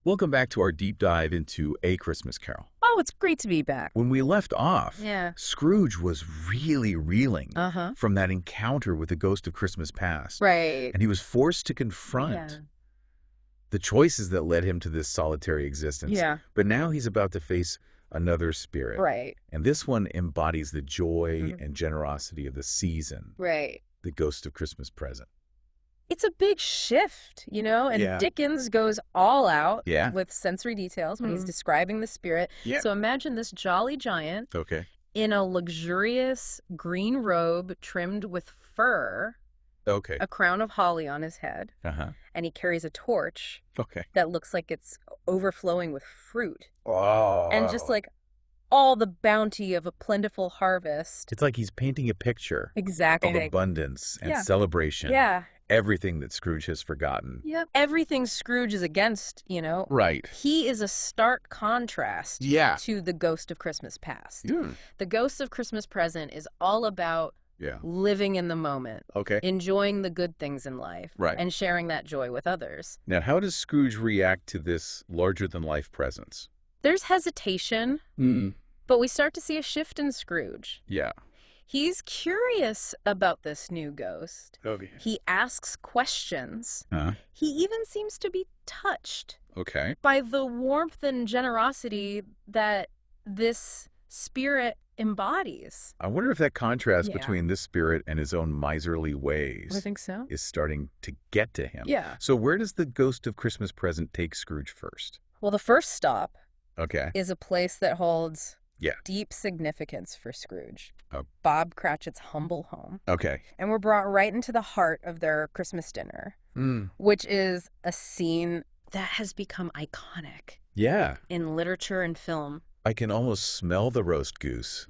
Welcome back to our deep dive into A Christmas Carol. Oh, it's great to be back. When we left off, Yeah. Scrooge was really reeling Uh-huh. from that encounter with the ghost of Christmas past. Right. And he was forced to confront the choices that led him to this solitary existence. Yeah. But now he's about to face another spirit. Right. And this one embodies the joy and generosity of the season, Right. the ghost of Christmas present. It's a big shift, and Yeah. Dickens goes all out Yeah. with sensory details when he's describing the spirit. Yeah. So imagine this jolly giant Okay. in a luxurious green robe trimmed with fur, Okay. a crown of holly on his head, Uh-huh. and he carries a torch Okay. that looks like it's overflowing with fruit. Oh. And just like all the bounty of a plentiful harvest. It's like he's painting a picture Exactly. of abundance and Yeah. celebration. Yeah. Everything that Scrooge has forgotten. Yep. Everything Scrooge is against, Right. he is a stark contrast Yeah. to the Ghost of Christmas Past. Yeah. The Ghost of Christmas Present is all about Yeah. living in the moment, Okay. enjoying the good things in life, Right. and sharing that joy with others. Now, how does Scrooge react to this larger-than-life presence? There's hesitation, but we start to see a shift in Scrooge. Yeah. He's curious about this new ghost. Okay. He asks questions. He even seems to be touched Okay. by the warmth and generosity that this spirit embodies. I wonder if that contrast Yeah. between this spirit and his own miserly ways I think so. is starting to get to him. Yeah. So where does the ghost of Christmas present take Scrooge first? Well, the first stop Okay. is a place that holds Yeah. deep significance for Scrooge. Oh. Bob Cratchit's humble home. Okay. And we're brought right into the heart of their Christmas dinner, which is a scene that has become iconic Yeah. in literature and film. I can almost smell the roast goose.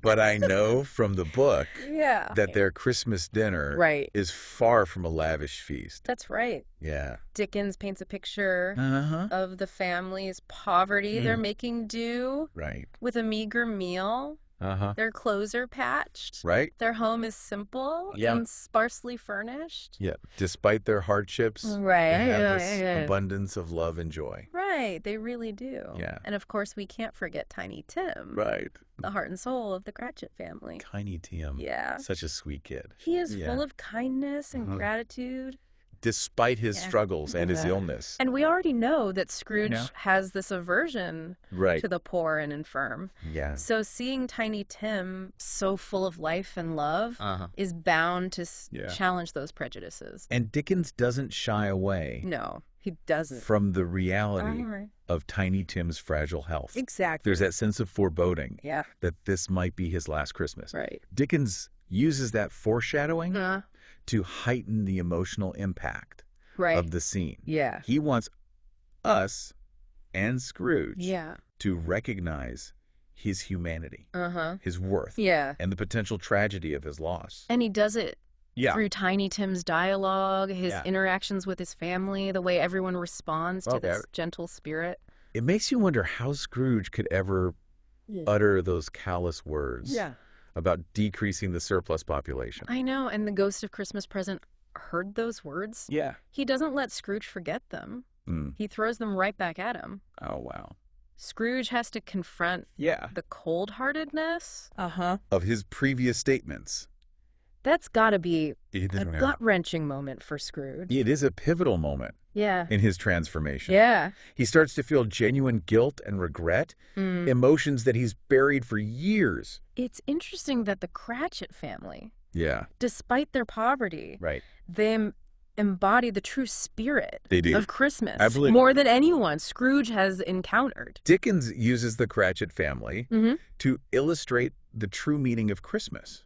But I know from the book Yeah. that their Christmas dinner Right. is far from a lavish feast. That's right. Yeah. Dickens paints a picture Uh-huh. of the family's poverty. They're making do Right. with a meager meal. Uh-huh. Their clothes are patched. Right? Their home is simple Yeah. and sparsely furnished. Yeah. Despite their hardships, Right. they have this abundance of love and joy. Right, they really do. Yeah. And of course, we can't forget Tiny Tim, Right. the heart and soul of the Cratchit family. Tiny Tim. Yeah. Such a sweet kid. He is Yeah. full of kindness and gratitude. Despite his Yeah. struggles and his Yeah. illness. And we already know that Scrooge Yeah. has this aversion Right. to the poor and infirm. Yeah. So seeing Tiny Tim so full of life and love Uh-huh. is bound to Yeah. challenge those prejudices. And Dickens doesn't shy away No, he doesn't. from the reality Right. of Tiny Tim's fragile health. Exactly. There's that sense of foreboding Yeah, that this might be his last Christmas. right. Dickens uses that foreshadowing Uh, to heighten the emotional impact right. of the scene. Yeah. He wants us and Scrooge Yeah. to recognize his humanity, Uh-huh. his worth, Yeah. and the potential tragedy of his loss. And he does it Yeah. through Tiny Tim's dialogue, his Yeah. interactions with his family, the way everyone responds to Okay. this gentle spirit. It makes you wonder how Scrooge could ever utter those callous words about decreasing the surplus population. I know, and the Ghost of Christmas Present heard those words. Yeah. He doesn't let Scrooge forget them. He throws them right back at him. Oh, wow. Scrooge has to confront Yeah. the cold-heartedness. Uh-huh. Of his previous statements. That's got to be It a gut-wrenching moment for Scrooge. is a pivotal moment Yeah. in his transformation. Yeah. He starts to feel genuine guilt and regret, emotions that he's buried for years. It's interesting that the Cratchit family, Yeah. despite their poverty, Right. they embody the true spirit They do. of Christmas Absolutely. more than anyone Scrooge has encountered. Dickens uses the Cratchit family Mm-hmm. to illustrate the true meaning of Christmas.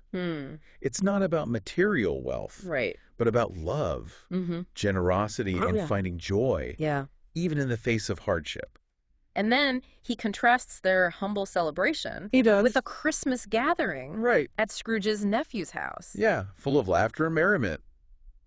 It's not about material wealth, Right. but about love, Mm-hmm. generosity, and yeah. finding joy, Yeah. even in the face of hardship. And then he contrasts their humble celebration with a Christmas gathering Right. at Scrooge's nephew's house. Yeah, full of laughter and merriment.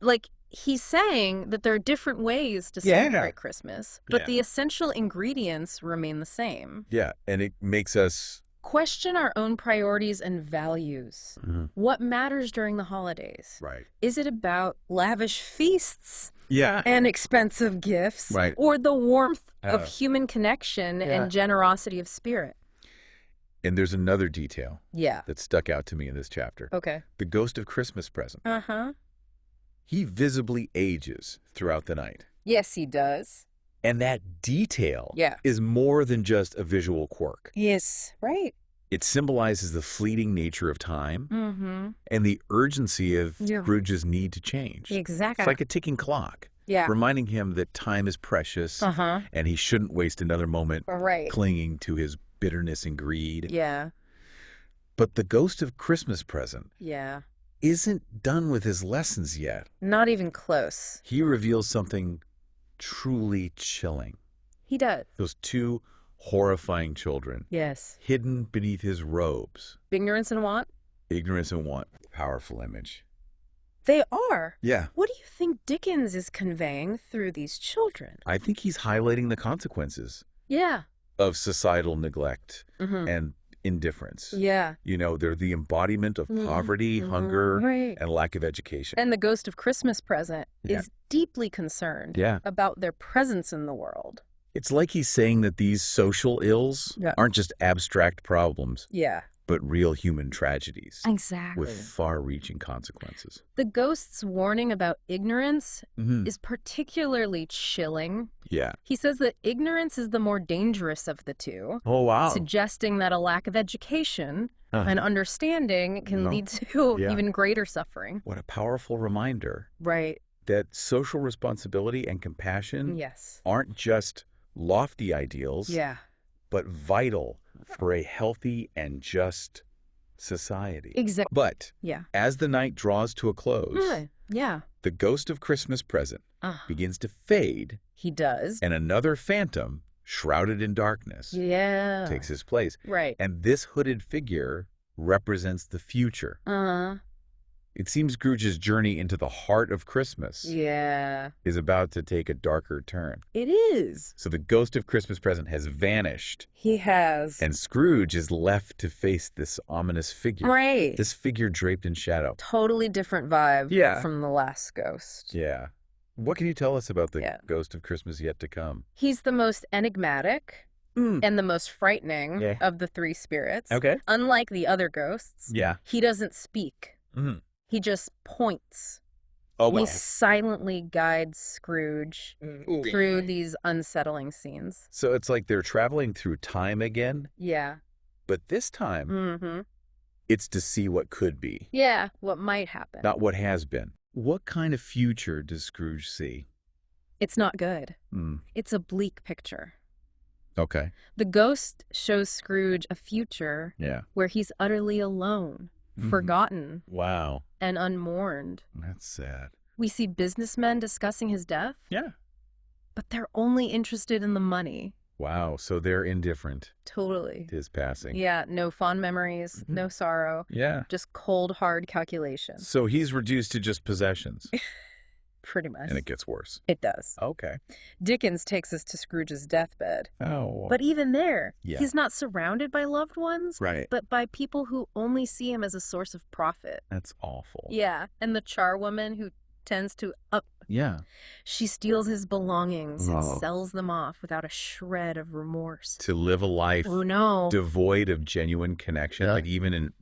Like, he's saying that there are different ways to Yeah. celebrate Christmas, but Yeah. the essential ingredients remain the same. Yeah, and it makes us Question our own priorities and values. What matters during the holidays? right. Is it about lavish feasts Yeah. and expensive gifts, Right. or the warmth of human connection and generosity of spirit. And there's another detail Yeah. that stuck out to me in this chapter. Okay. The ghost of Christmas present. Uh-huh. He visibly ages throughout the night. Yes, he does. And that detail Yeah. is more than just a visual quirk. Yes. Right. It symbolizes the fleeting nature of time Mm-hmm. and the urgency of Yeah. Scrooge's need to change. Exactly. It's like a ticking clock, Yeah. reminding him that time is precious Uh-huh. and he shouldn't waste another moment Right. clinging to his bitterness and greed. Yeah. But the ghost of Christmas present Yeah. isn't done with his lessons yet. Not even close. He reveals something truly chilling. He does. Those two horrifying children, Yes. hidden beneath his robes. Ignorance and want? Ignorance and want. Powerful image. They are. Yeah. What do you think Dickens is conveying through these children? I think he's highlighting the consequences Yeah. of societal neglect Mm-hmm. and indifference. Yeah. You know, they're the embodiment of Mhm. poverty, Mhm. hunger, Right. and lack of education. And the ghost of Christmas present Yeah. is deeply concerned Yeah. about their presence in the world. It's like he's saying that these social ills Yeah. aren't just abstract problems, Yeah. but real human tragedies Exactly. with far-reaching consequences. The ghost's warning about ignorance Mm-hmm. is particularly chilling. Yeah. He says that ignorance is the more dangerous of the two, Oh, wow. suggesting that a lack of education and understanding can No. lead to Yeah. even greater suffering. What a powerful reminder Right. that social responsibility and compassion Yes. aren't just lofty ideals, Yeah. but vital for a healthy and just society. Exactly. But Yeah. as the night draws to a close, Yeah. the ghost of Christmas present Ah, begins to fade, he does. and another phantom, shrouded in darkness, Yeah. takes his place. Right. And this hooded figure represents the future. Uh-huh. It seems Scrooge's journey into the heart of Christmas Yeah. is about to take a darker turn. It is. So the ghost of Christmas present has vanished, He has. and Scrooge is left to face this ominous figure. Right. This figure draped in shadow. Totally different vibe Yeah. from the last ghost. Yeah. What can you tell us about the Yeah. ghost of Christmas yet to come? He's the most enigmatic and the most frightening Yeah. of the three spirits. Okay. Unlike the other ghosts, Yeah. he doesn't speak. Mhm. He just points. Oh, well. He silently guides Scrooge through these unsettling scenes. So it's like they're traveling through time again, Yeah. but this time Mm-hmm. it's to see what could be, Yeah, what might happen. not what has been. What kind of future does Scrooge see? It's not good. Mm. It's a bleak picture. Okay. The ghost shows Scrooge a future Yeah. where he's utterly alone, Mhm. forgotten, Wow. and unmourned. That's sad. We see businessmen discussing his death, Yeah. but they're only interested in the money. Wow. So they're indifferent Totally. to his passing. Yeah, no fond memories, Mhm. no sorrow, Yeah. just cold, hard calculations. So he's reduced to just possessions, Pretty much. and it gets worse. It does. Okay. Dickens takes us to Scrooge's deathbed. Oh. But even there, Yeah. he's not surrounded by loved ones, Right. but by people who only see him as a source of profit. That's awful. Yeah, and the charwoman who tends to Yeah. she steals his belongings and Oh. sells them off without a shred of remorse. To live a life Oh no. devoid of genuine connection, Yeah. like even in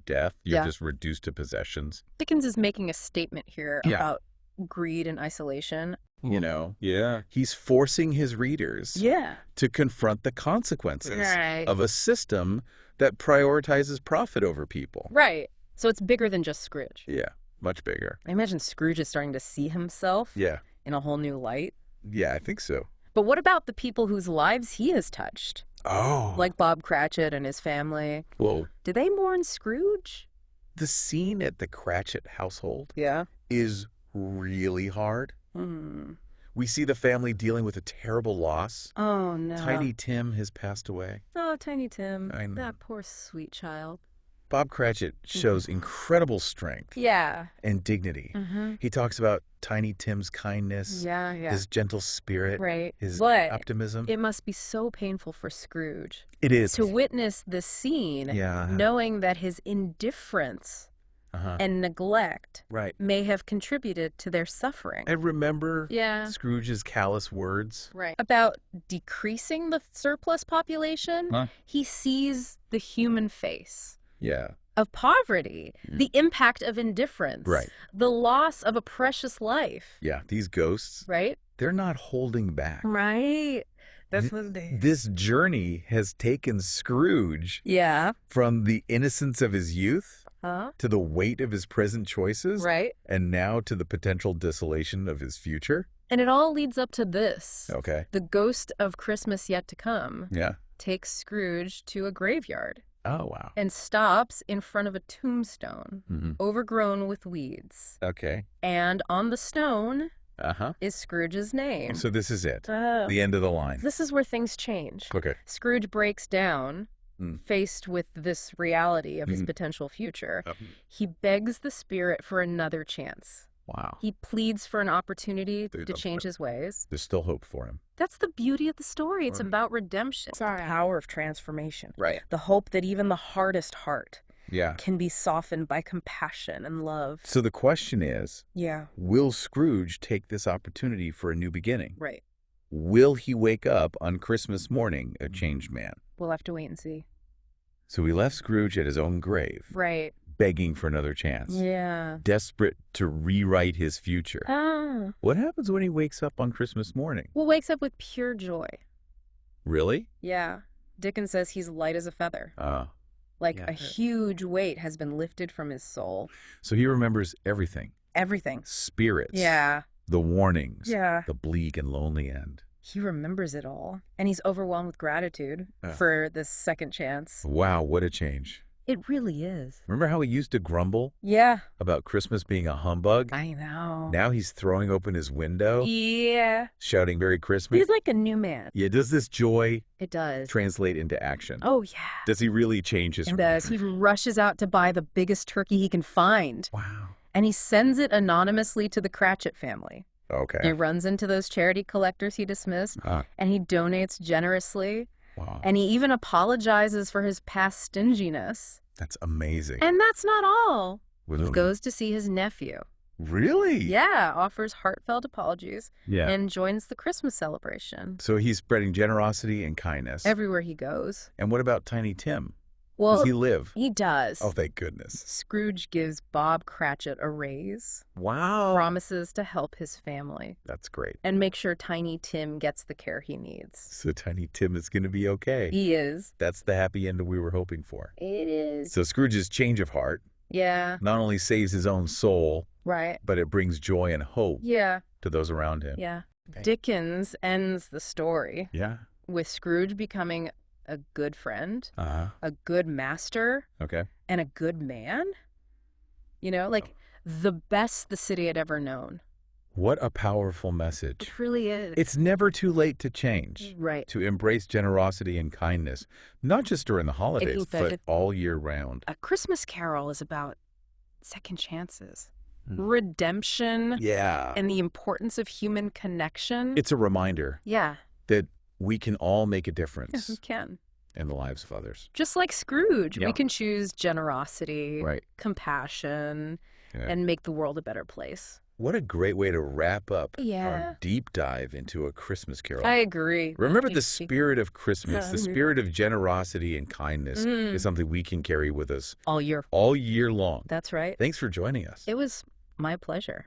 death, you're Yeah. just reduced to possessions. Dickens is making a statement here Yeah. about greed and isolation. You know? Yeah. He's forcing his readers Yeah. to confront the consequences Right. of a system that prioritizes profit over people. Right. So it's bigger than just Scrooge. Yeah. Much bigger. I imagine Scrooge is starting to see himself Yeah. in a whole new light. Yeah, I think so. But what about the people whose lives he has touched? Oh. Like Bob Cratchit and his family. Whoa. Do they mourn Scrooge? The scene at the Cratchit household Yeah. is really hard. Hmm. We see the family dealing with a terrible loss. Oh, no. Tiny Tim has passed away. Oh, Tiny Tim. I know. That poor sweet child. Bob Cratchit shows incredible strength Yeah. and dignity. Mm-hmm. He talks about Tiny Tim's kindness, Yeah, yeah. his gentle spirit, Right. his But optimism. it must be so painful for Scrooge It is. to witness this scene, Yeah. knowing that his indifference and neglect right. may have contributed to their suffering. I remember Yeah. Scrooge's callous words. Right. About decreasing the surplus population, he sees the human face. Yeah. Of poverty, the impact of indifference, Right. the loss of a precious life. Yeah, these ghosts, Right? they're not holding back. Right. That's what they... This journey has taken Scrooge from the innocence of his youth to the weight of his present choices, right? And now to the potential desolation of his future. And it all leads up to this. Okay. The ghost of Christmas yet to come takes Scrooge to a graveyard. Oh, wow. And stops in front of a tombstone, overgrown with weeds. Okay. And on the stone is Scrooge's name. So this is it. The end of the line. This is where things change. Okay. Scrooge breaks down, faced with this reality of his potential future. He begs the spirit for another chance. Wow. He pleads for an opportunity to change his ways. There's still hope for him. That's the beauty of the story. It's about redemption. It's the power of transformation. Right. The hope that even the hardest heart Yeah. can be softened by compassion and love. So the question is, Yeah. will Scrooge take this opportunity for a new beginning? Right. Will he wake up on Christmas morning a changed man? We'll have to wait and see. So we left Scrooge at his own grave, Right. begging for another chance, Yeah. desperate to rewrite his future. What happens when he wakes up on Christmas morning? Well, wakes up with pure joy. Really? Yeah. Dickens says he's light as a feather. Like Yeah. a huge weight has been lifted from his soul. So he remembers everything. Everything. Spirits. Yeah. The warnings. Yeah. The bleak and lonely end. He remembers it all. And he's overwhelmed with gratitude for this second chance. Wow, what a change. It really is. Remember how he used to grumble Yeah. about Christmas being a humbug? I know. Now he's throwing open his window, Yeah. shouting Merry Christmas. He's like a new man. Yeah, does this joy It does. translate into action? Oh, yeah. Does he really change his... It does. He rushes out to buy the biggest turkey he can find. Wow. And he sends it anonymously to the Cratchit family. Okay. He runs into those charity collectors he dismissed, and he donates generously. Wow. And he even apologizes for his past stinginess. That's amazing. And that's not all. He goes to see his nephew. Really? Yeah, offers heartfelt apologies Yeah. and joins the Christmas celebration. So he's spreading generosity and kindness. Everywhere he goes. And what about Tiny Tim? Well, Does he live? He does. Oh, thank goodness. Scrooge gives Bob Cratchit a raise. Wow. Promises to help his family. That's great. And make sure Tiny Tim gets the care he needs. So Tiny Tim is going to be okay. He is. That's the happy end we were hoping for. It is. So Scrooge's change of heart Yeah. not only saves his own soul, Right. but it brings joy and hope Yeah. to those around him. Yeah. Dickens ends the story Yeah. with Scrooge becoming a good friend, Uh-huh. a good master, Okay. and a good man. You know, like the best the city had ever known. What a powerful message. It really is. It's never too late to change. Right. To embrace generosity and kindness, not just during the holidays, but all year round. A Christmas Carol is about second chances, redemption, Yeah. and the importance of human connection. It's a reminder Yeah. that we can all make a Yes, difference we can. in the lives of others. Just like Scrooge, Yeah. we can choose generosity, Right. compassion, Yeah. and make the world a better place. What a great way to wrap up Yeah. our deep dive into A Christmas Carol. I agree. Remember the spirit of Christmas, the spirit of generosity and kindness Mm. is something we can carry with us All year. all year long. That's right. Thanks for joining us. It was my pleasure.